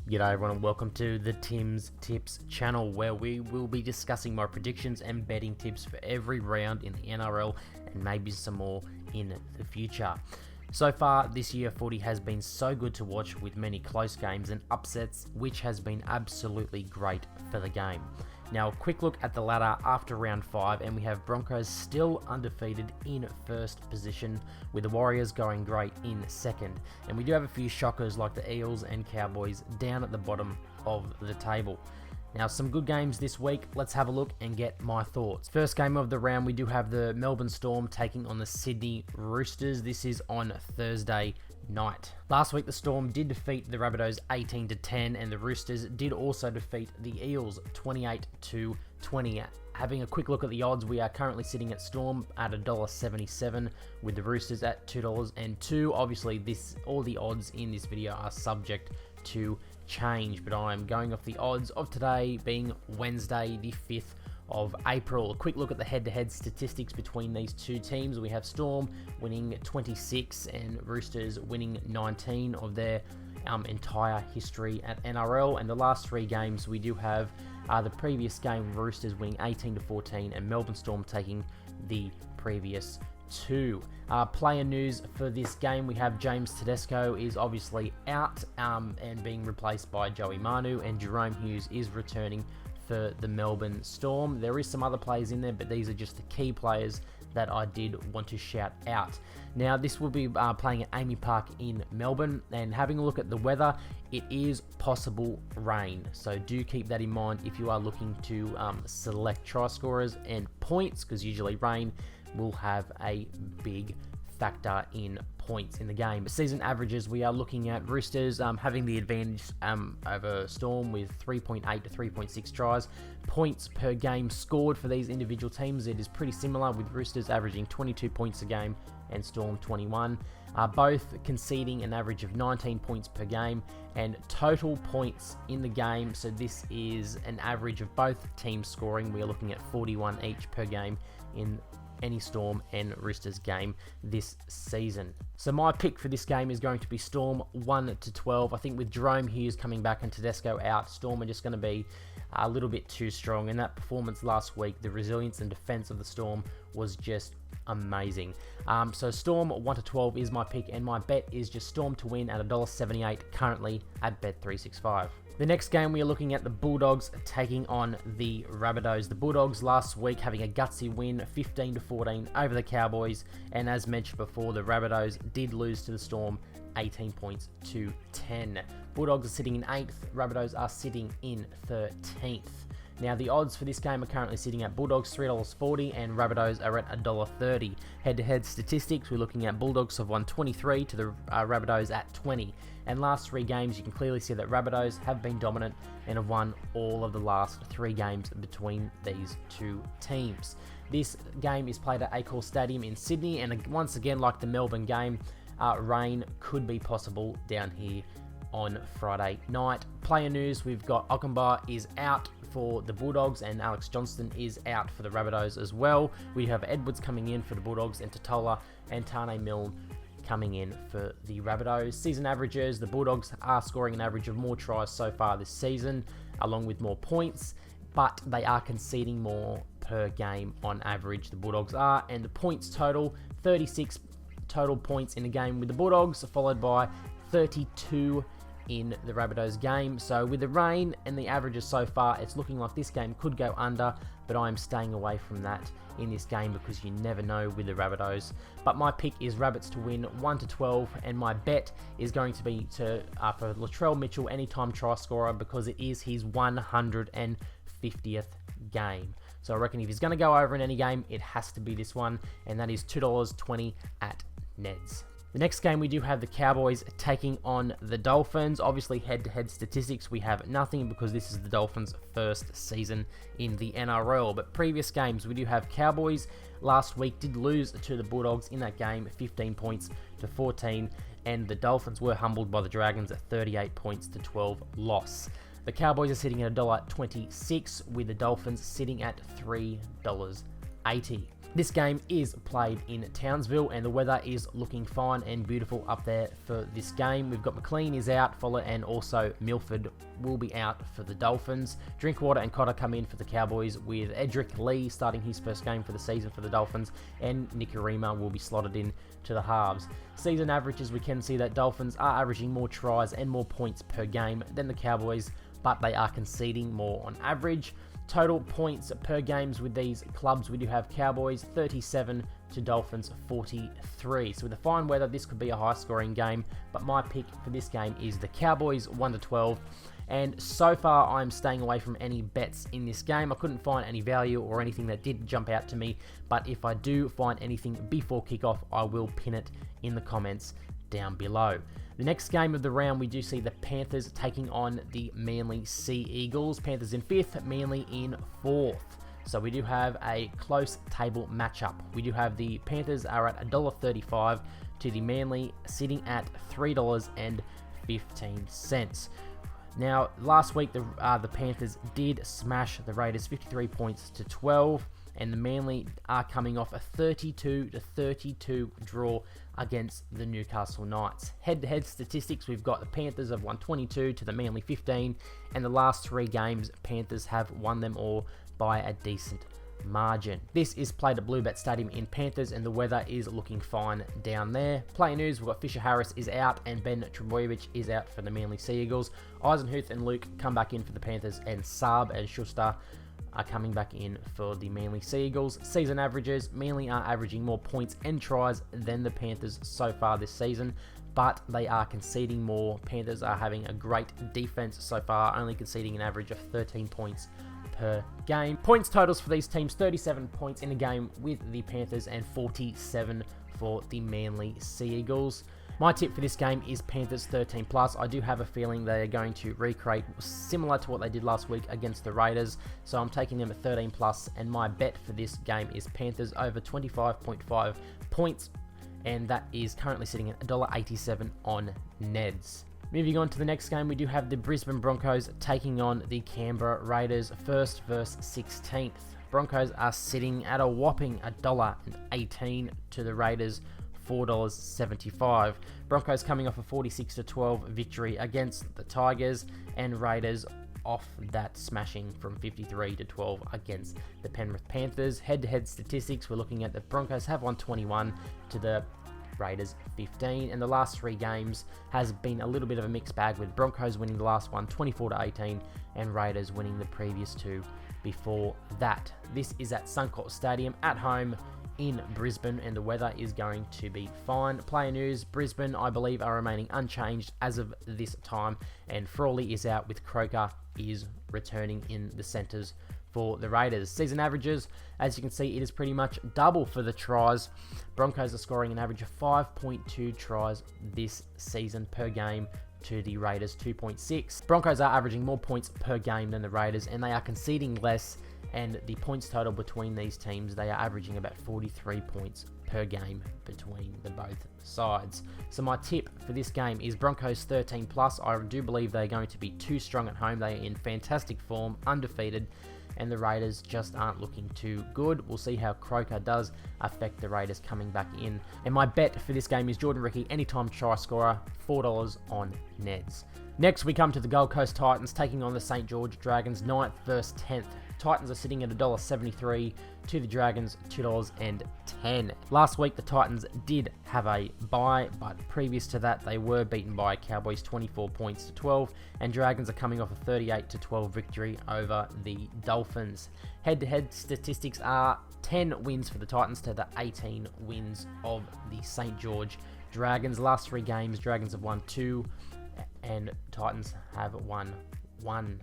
G'day everyone and welcome to the Tim's Tips channel, where we will be discussing my predictions and betting tips for every round in the NRL and maybe some more in the future. So far this year, footy has been so good to watch, with many close games and upsets, which has been absolutely great for the game. Now, a quick look at the ladder after round 5, and we have Broncos still undefeated in first position, with the Warriors going great in second. And we do have a few shockers like the Eels and Cowboys down at the bottom of the table. Now, some good games this week. Let's have a look and get my thoughts. First game of the round, we do have the Melbourne Storm taking on the Sydney Roosters. This is on Thursday night. Last week, the Storm did defeat the Rabbitohs 18-10, and the Roosters did also defeat the Eels 28-20. Having a quick look at the odds, we are currently sitting at Storm at $1.77, with the Roosters at $2.02. Obviously, all the odds in this video are subject to change, but I'm going off the odds of today being Wednesday, the 5th of April. A quick look at the head-to-head statistics between these two teams. We have Storm winning 26 and Roosters winning 19 of their entire history at NRL. And the last three games we do have the previous game, Roosters winning 18-14 and Melbourne Storm taking the previous two. Player news for this game, we have James Tedesco is obviously out and being replaced by Joey Manu, and Jerome Hughes is returning for the Melbourne Storm. There is some other players in there, but these are just the key players that I did want to shout out. Now, this will be playing at Amy Park in Melbourne, and having a look at the weather, it is possible rain. So do keep that in mind if you are looking to select try scorers and points, because usually rain will have a big factor in points in the game. Season averages, we are looking at Roosters having the advantage over Storm with 3.8 to 3.6 tries. Points per game scored for these individual teams, it is pretty similar, with Roosters averaging 22 points a game and Storm 21. Both conceding an average of 19 points per game, and total points in the game, so this is an average of both teams scoring. We are looking at 41 each per game in any Storm and Roosters game this season. So my pick for this game is going to be Storm 1-12. I think with Jerome Hughes coming back and Tedesco out, Storm are just going to be a little bit too strong. In that performance last week, the resilience and defense of the Storm was just amazing. So Storm 1-12 is my pick, and my bet is just Storm to win at $1.78, currently at Bet365. The next game, we are looking at the Bulldogs taking on the Rabbitohs. The Bulldogs last week having a gutsy win, 15-14 over the Cowboys, and as mentioned before, the Rabbitohs did lose to the Storm 18 points to 10. Bulldogs are sitting in 8th, Rabbitohs are sitting in 13th. Now, the odds for this game are currently sitting at Bulldogs $3.40 and Rabbitohs are at $1.30. Head-to-head statistics, we're looking at Bulldogs have won 23 to the Rabbitohs at 20. And last three games, you can clearly see that Rabbitohs have been dominant and have won all of the last three games between these two teams. This game is played at Accor Stadium in Sydney, and once again, like the Melbourne game, rain could be possible down here on Friday night. Player news, we've got Ockenbar is out for the Bulldogs and Alex Johnston is out for the Rabbitohs as well. We have Edwards coming in for the Bulldogs and Totola and Tane Milne coming in for the Rabbitohs. Season averages, the Bulldogs are scoring an average of more tries so far this season, along with more points, but they are conceding more per game on average, the Bulldogs are, and the points total, 36 total points in a game with the Bulldogs, followed by 32 in the Rabbitohs game. So with the rain and the averages so far, it's looking like this game could go under, but I'm staying away from that in this game because you never know with the Rabbitohs. But my pick is Rabbits to win 1-12, and my bet is going to be for Latrell Mitchell anytime try scorer, because it is his 150th game. So I reckon if he's going to go over in any game, it has to be this one, and that is $2.20 at Neds. The next game, we do have the Cowboys taking on the Dolphins. Obviously, head-to-head statistics, we have nothing because this is the Dolphins' first season in the NRL. But previous games, we do have Cowboys last week did lose to the Bulldogs in that game, 15 points to 14, and the Dolphins were humbled by the Dragons at 38 points to 12 loss. The Cowboys are sitting at $1.26, with the Dolphins sitting at $3.80. This game is played in Townsville and the weather is looking fine and beautiful up there for this game. We've got McLean is out, Fuller and also Milford will be out for the Dolphins. Drinkwater and Cotter come in for the Cowboys, with Edric Lee starting his first game for the season for the Dolphins, and Nikorima will be slotted in to the halves. Season averages, we can see that Dolphins are averaging more tries and more points per game than the Cowboys, but they are conceding more on average. Total points per games with these clubs, we do have Cowboys 37 to Dolphins 43. So with the fine weather, this could be a high scoring game, but my pick for this game is the Cowboys 1 to 12. And so far, I'm staying away from any bets in this game. I couldn't find any value or anything that did jump out to me, but if I do find anything before kickoff, I will pin it in the comments down below. The next game of the round, we do see the Panthers taking on the Manly Sea Eagles. Panthers in 5th, Manly in 4th. So we do have a close table matchup. We do have the Panthers are at $1.35 to the Manly sitting at $3.15. Now, last week, the Panthers did smash the Raiders 53 points to 12, and the Manly are coming off a 32 to 32 draw against the Newcastle Knights. Head-to-head statistics, we've got the Panthers have won 22 to the Manly 15, and the last 3 games, Panthers have won them all by a decent margin. This is played at Bluebet Stadium in Panthers, and the weather is looking fine down there. Player news, we've got Fisher Harris is out and Ben Trebojevic is out for the Manly Sea Eagles. Eisenhuth and Luke come back in for the Panthers, and Saab and Schuster are coming back in for the Manly Sea Eagles. Season averages, Manly are averaging more points and tries than the Panthers so far this season, but they are conceding more. Panthers are having a great defense so far, only conceding an average of 13 points per game. Points totals for these teams, 37 points in a game with the Panthers and 47 for the Manly Sea Eagles. My tip for this game is Panthers 13+. I do have a feeling they are going to recreate similar to what they did last week against the Raiders, so I'm taking them at 13+, and my bet for this game is Panthers over 25.5 points, and that is currently sitting at $1.87 on Neds. Moving on to the next game, we do have the Brisbane Broncos taking on the Canberra Raiders, 1st versus 16th. Broncos are sitting at a whopping $1.18 to the Raiders, $4.75. Broncos coming off a 46 to 12 victory against the Tigers, and Raiders off that smashing from 53 to 12 against the Penrith Panthers. Head-to-head statistics, we're looking at the Broncos have won 21 to the Raiders 15, and the last 3 games has been a little bit of a mixed bag, with Broncos winning the last one 24 to 18 and Raiders winning the previous 2 before that. This is at Suncorp Stadium at home in Brisbane, and the weather is going to be fine. Player news, Brisbane I believe are remaining unchanged as of this time, and Frawley is out with Croker is returning in the centres for the Raiders. Season averages, as you can see, it is pretty much double for the tries. Broncos are scoring an average of 5.2 tries this season per game to the Raiders 2.6. Broncos are averaging more points per game than the Raiders, and they are conceding less, and the points total between these teams, they are averaging about 43 points per game between the both sides. So my tip for this game is Broncos 13+. I do believe they're going to be too strong at home. They are in fantastic form, undefeated, and the Raiders just aren't looking too good. We'll see how Croker does affect the Raiders coming back in. And my bet for this game is Jordan Ricky, anytime try scorer, $4 on Neds. Next, we come to the Gold Coast Titans taking on the St. George Dragons, 9th versus 10th. Titans are sitting at $1.73 to the Dragons, $2.10. Last week, the Titans did have a bye, but previous to that, they were beaten by Cowboys 24 points to 12, and Dragons are coming off a 38 to 12 victory over the Dolphins. Head-to-head statistics are 10 wins for the Titans to the 18 wins of the St. George Dragons. Last 3 games, Dragons have won 2, and Titans have won 1.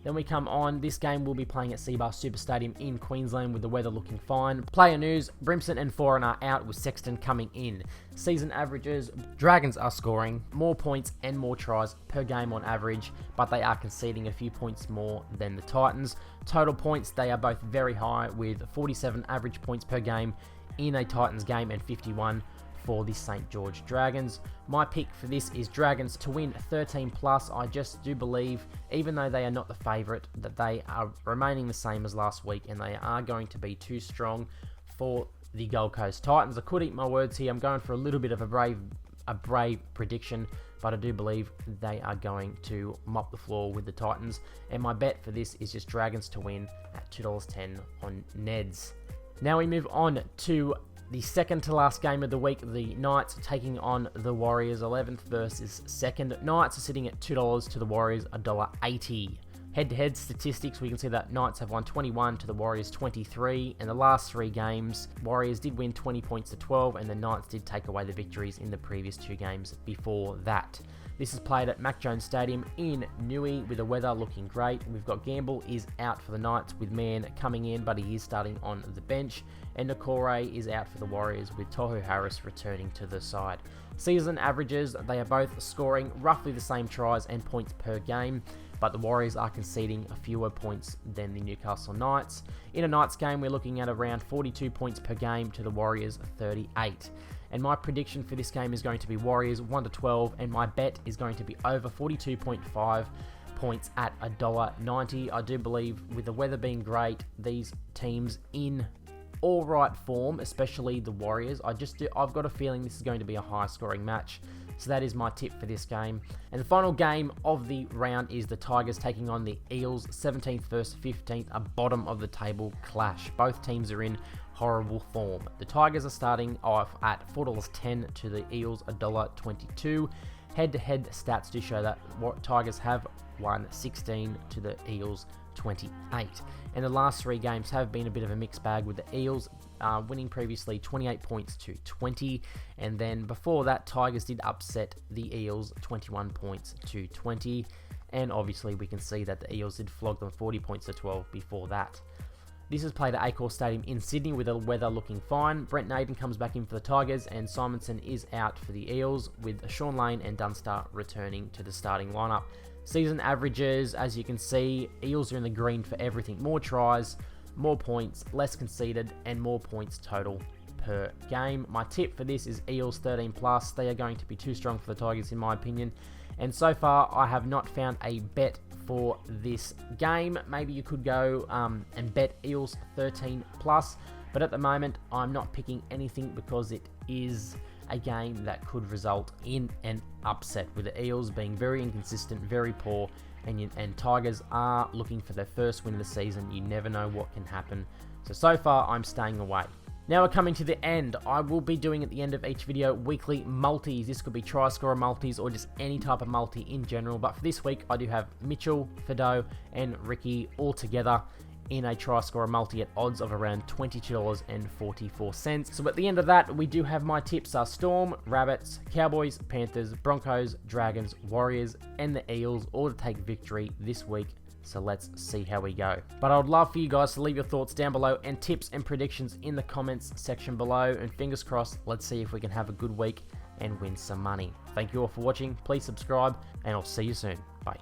Then we come on, this game will be playing at Seabar Super Stadium in Queensland with the weather looking fine. Player news, Brimson and Foran are out with Sexton coming in. Season averages, Dragons are scoring more points and more tries per game on average, but they are conceding a few points more than the Titans. Total points, they are both very high with 47 average points per game in a Titans game and 51 for the St. George Dragons. My pick for this is Dragons to win 13+. I just do believe, even though they are not the favourite, that they are remaining the same as last week, and they are going to be too strong for the Gold Coast Titans. I could eat my words here. I'm going for a little bit of a brave prediction, but I do believe they are going to mop the floor with the Titans. And my bet for this is just Dragons to win at $2.10 on Neds. Now we move on to the second to last game of the week. The Knights taking on the Warriors. 11th versus 2nd. Knights are sitting at $2 to the Warriors, $1.80. Head-to-head statistics, we can see that Knights have won 21 to the Warriors 23. In the last 3 games, Warriors did win 20 points to 12, and the Knights did take away the victories in the previous 2 games before that. This is played at Mac Jones Stadium in Newey with the weather looking great. We've got Gamble is out for the Knights with Mann coming in, but he is starting on the bench. And Nakore is out for the Warriors with Tohu Harris returning to the side. Season averages, they are both scoring roughly the same tries and points per game, but the Warriors are conceding fewer points than the Newcastle Knights. In a Knights game, we're looking at around 42 points per game to the Warriors 38. And my prediction for this game is going to be Warriors 1-12, and my bet is going to be over 42.5 points at $1.90. I do believe with the weather being great, these teams in all right form, especially the Warriors, I've got a feeling this is going to be a high scoring match. So that is my tip for this game. And the final game of the round is the Tigers taking on the Eels, 17th versus 15th, a bottom of the table clash. Both teams are in horrible form. The Tigers are starting off at $4.10 to the Eels, $1.22. Head-to-head stats do show that Tigers have won 16 to the Eels 28. And the last 3 games have been a bit of a mixed bag, with the Eels winning previously 28 points to 20, and then before that Tigers did upset the Eels 21 points to 20, and obviously we can see that the Eels did flog them 40 points to 12 before that. This is played at Accor Stadium in Sydney with the weather looking fine. Brent Naden comes back in for the Tigers, and Simonson is out for the Eels, with Sean Lane and Dunster returning to the starting lineup. Season averages, as you can see, Eels are in the green for everything. More tries, more points, less conceded, and more points total per game. My tip for this is Eels 13+. They are going to be too strong for the Tigers in my opinion. And so far, I have not found a bet for this game. Maybe you could go and bet Eels 13+. But at the moment, I'm not picking anything because it is a game that could result in an upset, with the Eels being very inconsistent, very poor, and Tigers are looking for their first win of the season. You never know what can happen. So far, I'm staying away. Now we're coming to the end. I will be doing at the end of each video weekly multis. This could be try scorer multis or just any type of multi in general. But for this week, I do have Mitchell, Fido, and Ricky all together in a try scorer multi at odds of around $22.44. So at the end of that, we do have my tips are Storm, Rabbits, Cowboys, Panthers, Broncos, Dragons, Warriors, and the Eels, all to take victory this week. So let's see how we go. But I would love for you guys to leave your thoughts down below and tips and predictions in the comments section below. And fingers crossed, let's see if we can have a good week and win some money. Thank you all for watching. Please subscribe, and I'll see you soon. Bye.